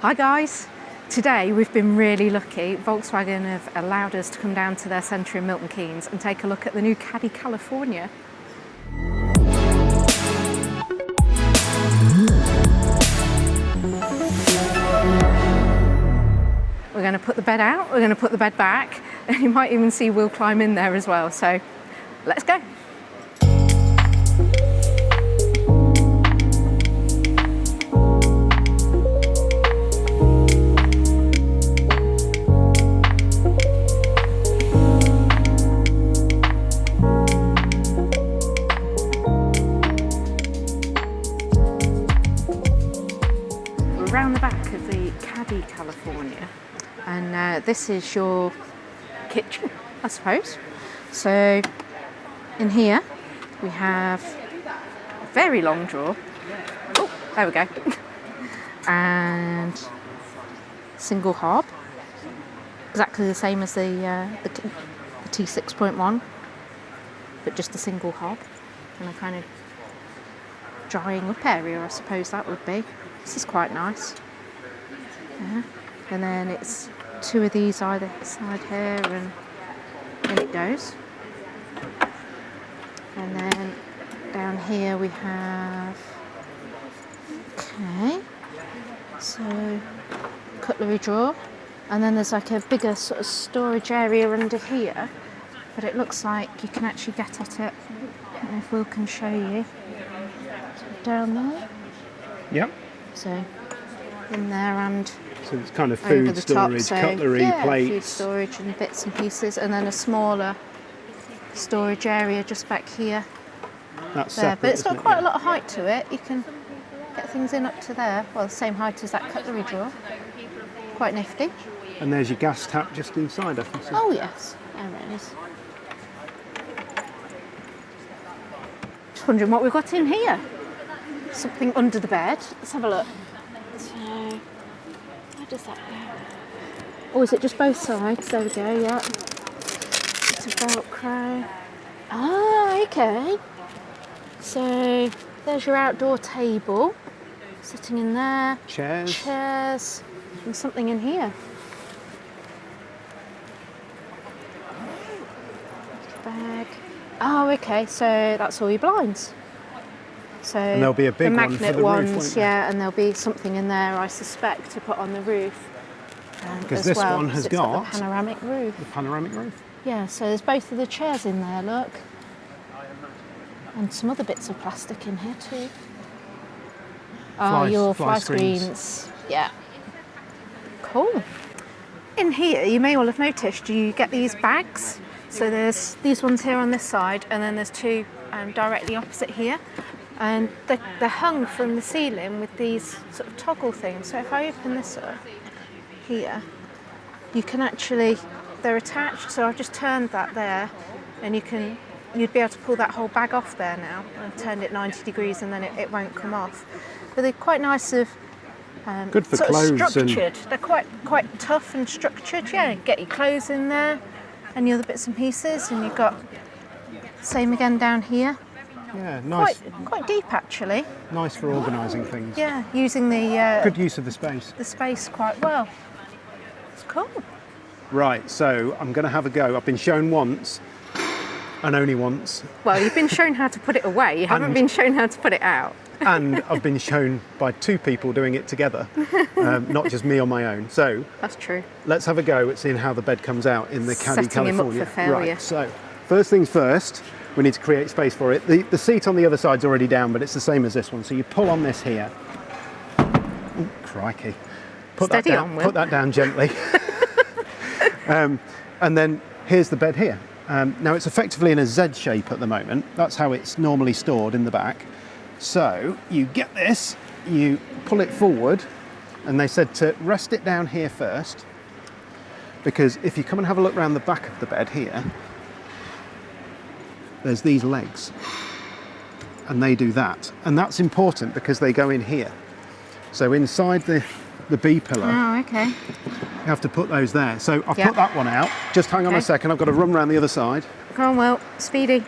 Hi guys, today we've been really lucky. Volkswagen have allowed us to come down to their centre in Milton Keynes and take a look at the new Caddy California. We're going to put the bed out, we're going to put the bed back, and you might even see we'll climb in there as well, so let's go. Around the back of the Caddy California, and this is your kitchen, I suppose. So in here we have a very long drawer. Oh, there we go. And single hob, exactly the same as the T6.1, but just a single hob, and a kind of drying up area, I suppose that would be. This is quite nice. Yeah. And then it's two of these either side here, and in it goes. And then down here we have, okay, so cutlery drawer, and then there's like a bigger sort of storage area under here, but it looks like you can actually get at it. I don't know if Will can show you. So down there. Yep. So in there, and so it's kind of food storage, top, so, cutlery, yeah, plates. Food storage and bits and pieces, and then a smaller storage area just back here. That's there. separate, But it's got isn't it? quite a lot of height to it. You can get things in up to there. Well, the same height as that cutlery drawer. Quite nifty. And there's your gas tap just inside, I think. Oh yes, there it is. Just wondering what we've got in here. Something under the bed. Let's have a look. So, where does that go? Oh, is it just both sides? There we go, yeah. It's a Velcro. Ah, okay. So, there's your outdoor table. Sitting in there. Chairs. And something in here. Bag. Oh, okay, so that's all your blinds. So and there'll be a big the one magnet for the ones, roof, won't there? yeah, and there'll be something in there, I suspect, to put on the roof. Because as this well, one has it's got got the panoramic roof. The panoramic roof. Yeah, so there's both of the chairs in there, look. And some other bits of plastic in here too. Oh, your fly screens. Yeah. Cool. In here, you may all have noticed, you get these bags. So there's these ones here on this side, and then there's two directly opposite here. And they're hung from the ceiling with these sort of toggle things. So if I open this up here, you can actually, they're attached. So I've just turned that there, and you'd be able to pull that whole bag off there now. I've turned it 90 degrees, and then it won't come off. But they're quite nice good for sort clothes of structured. and They're quite tough and structured. Yeah, get your clothes in there, and the other bits and pieces, and you've got same again down here. yeah, nice. Quite deep actually. Nice for organising things. Yeah, using the Good use of the space. quite well. It's cool. Right, so I'm going to have a go. I've been shown once, and only once, Well, you've been shown how to put it away. You haven't been shown how to put it out. and I've been shown by two people doing it together, not just me on my own. So That's true. let's have a go at seeing how the bed comes out in the Caddy Setting him up California. for failure. Right, so first things first, we need to create space for it. The seat on the other side's already down, but it's the same as this one. So you pull on this here. Ooh, crikey. Steady on, Will. Put that down gently. And then here's the bed here. Now it's effectively in a Z shape at the moment. That's how it's normally stored in the back. So you get this, you pull it forward, and they said to rest it down here first, because if you come and have a look around the back of the bed here, there's these legs, and they do that. And that's important because they go in here. So inside the B pillar, Oh, okay. you have to put those there. So I've Yeah. put that one out. Just hang on Okay. a second, I've got to run around the other side. Come on, Will. Speedy.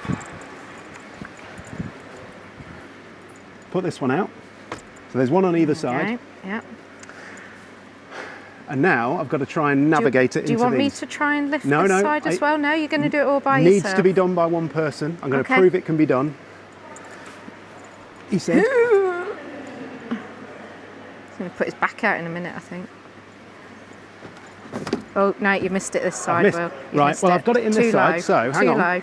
Put this one out. So there's one on either side. Okay. Yeah. And now I've got to try and navigate it into these. Do you want me to try and lift No, this side as well? No, you're going to do it all by yourself. yourself? Needs to be done by one person. I'm going to prove it can be done. He said. He's going to put his back out in a minute, I think. Oh, no, you missed it this side, Will. Right, well, I've got it in this side, so hang on. Too low.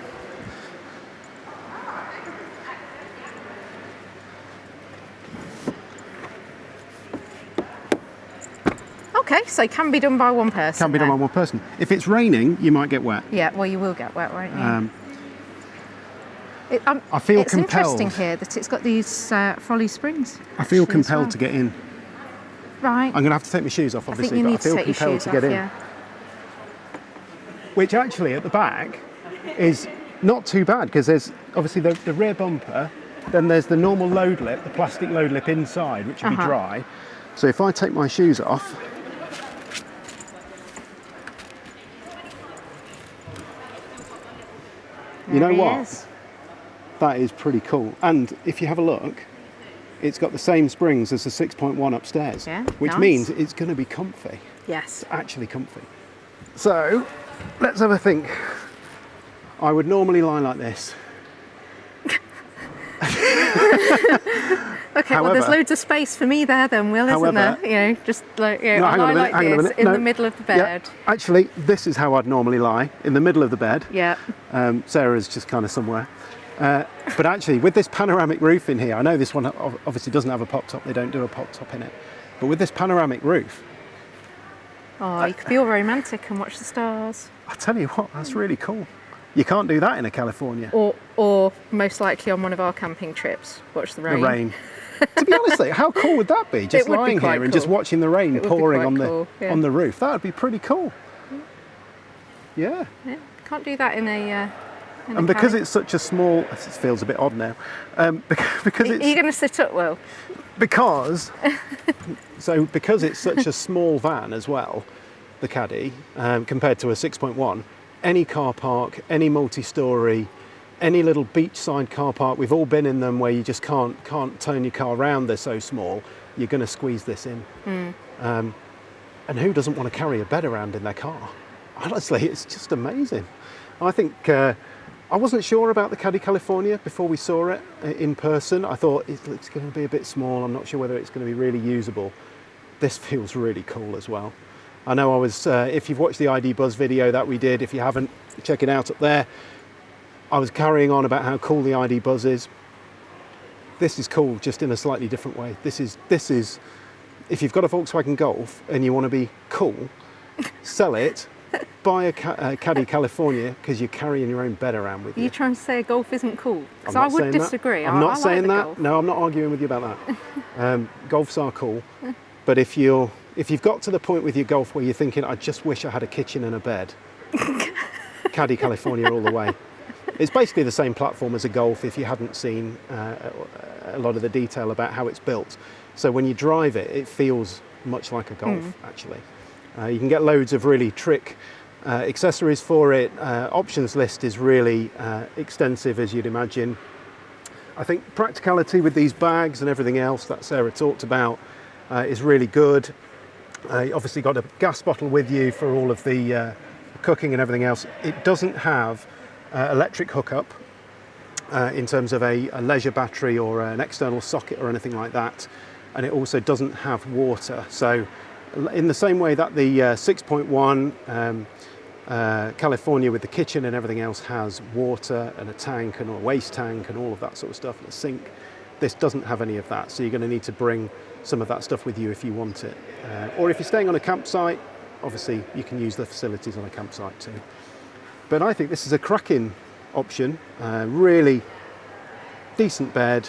Okay, so it can be done by one person. Can be done by one person. If it's raining, you might get wet. Yeah, well, you will get wet, won't you? I feel it's compelled. Interesting here that it's got these Folly springs. I feel compelled to get in. Right. I'm going to have to take my shoes off, obviously, but I feel compelled to get in. Yeah. Which actually, at the back, is not too bad, because there's obviously the rear bumper, then there's the normal load lip, the plastic load lip inside, which will be dry. So if I take my shoes off, you know what? That is pretty cool. And if you have a look, it's got the same springs as the 6.1 upstairs, which means it's going to be comfy. Yes. It's actually comfy. So let's have a think. I would normally lie like this. Okay, however, well, there's loads of space for me there then, Will, isn't there? You know, just like, I lie like this in the middle of the bed. Yeah, actually, this is how I'd normally lie, in the middle of the bed. Yeah. Sarah's just kind of somewhere. But actually, with this panoramic roof in here, I know this one obviously doesn't have a pop top, they don't do a pop top in it. But with this panoramic roof... Oh, you could be all romantic and watch the stars. I tell you what, that's really cool. You can't do that in California. Or most likely on one of our camping trips, watch the rain. The rain. To be honest, how cool would that be? Just lying here and just watching the rain pouring on the roof. That would be pretty cool. Yeah. Can't do that in a... and because it's such a small... It feels a bit odd now. Because it's... Are you going to sit up, Will? Because it's such a small van as well, the Caddy, compared to a 6.1, any car park, any multi-storey, any little beachside car park, we've all been in them where you just can't turn your car around, they're so small, you're going to squeeze this in. And who doesn't want to carry a bed around in their car? Honestly, it's just amazing. I think I wasn't sure about the Caddy California before we saw it in person. I thought it's going to be a bit small, I'm not sure whether it's going to be really usable. This feels really cool as well. I know I was, if you've watched the ID Buzz video that we did, if you haven't, check it out up there. I was carrying on about how cool the ID Buzz is. This is cool, just in a slightly different way. This is, if you've got a Volkswagen Golf and you want to be cool, sell it, buy a Caddy California, because you're carrying your own bed around with you. Are you trying to say a Golf isn't cool? Because I would disagree. I'm not saying that. Golf. No, I'm not arguing with you about that. Golfs are cool, but if you've got to the point with your Golf where you're thinking, I just wish I had a kitchen and a bed, Caddy California all the way. It's basically the same platform as a Golf if you hadn't seen a lot of the detail about how it's built. So when you drive it, it feels much like a Golf, actually. You can get loads of really trick accessories for it. Options list is really extensive, as you'd imagine. I think practicality with these bags and everything else that Sarah talked about is really good. You obviously got a gas bottle with you for all of the cooking and everything else. It doesn't have electric hookup in terms of a leisure battery or an external socket or anything like that, and it also doesn't have water. So in the same way that the 6.1 California with the kitchen and everything else has water and a tank and a waste tank and all of that sort of stuff and a sink, this doesn't have any of that, so you're going to need to bring some of that stuff with you if you want it, or if you're staying on a campsite, obviously you can use the facilities on a campsite too. But I think this is a cracking option, really decent bed,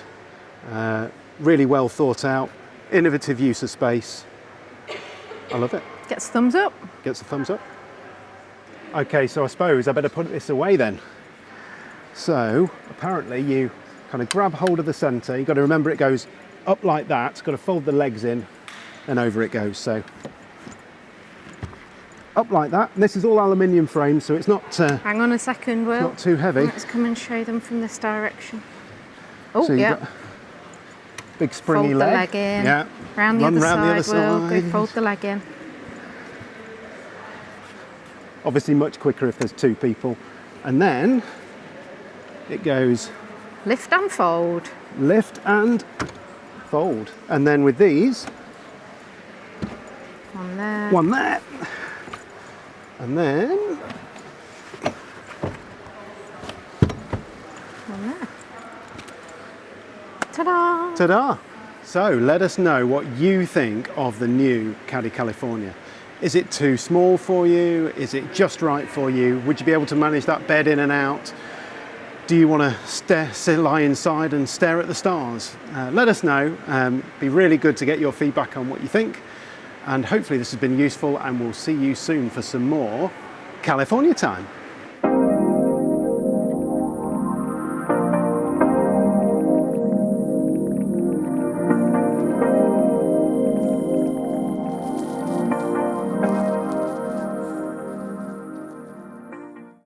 really well thought out, innovative use of space. I love it. Gets a thumbs up. Gets a thumbs up. Okay, so I suppose I better put this away then. So apparently you kind of grab hold of the centre, you've got to remember it goes up like that, got to fold the legs in and over it goes. So up like that. And this is all aluminium frame, so it's not... hang on a second, Will. Not too heavy. Let's come and show them from this direction. Oh, so yeah. Big springy fold leg. Fold the leg in. Yeah. Round the other side, Will. Go fold the leg in. Obviously much quicker if there's 2 people. And then it goes lift and fold. Lift and fold. And then with these, one there. One there. And then one there. Ta-da! Ta-da! So let us know what you think of the new Caddy California. Is it too small for you? Is it just right for you? Would you be able to manage that bed in and out? Do you want to lie inside and stare at the stars? Let us know. Be really good to get your feedback on what you think. And hopefully this has been useful, and we'll see you soon for some more California time.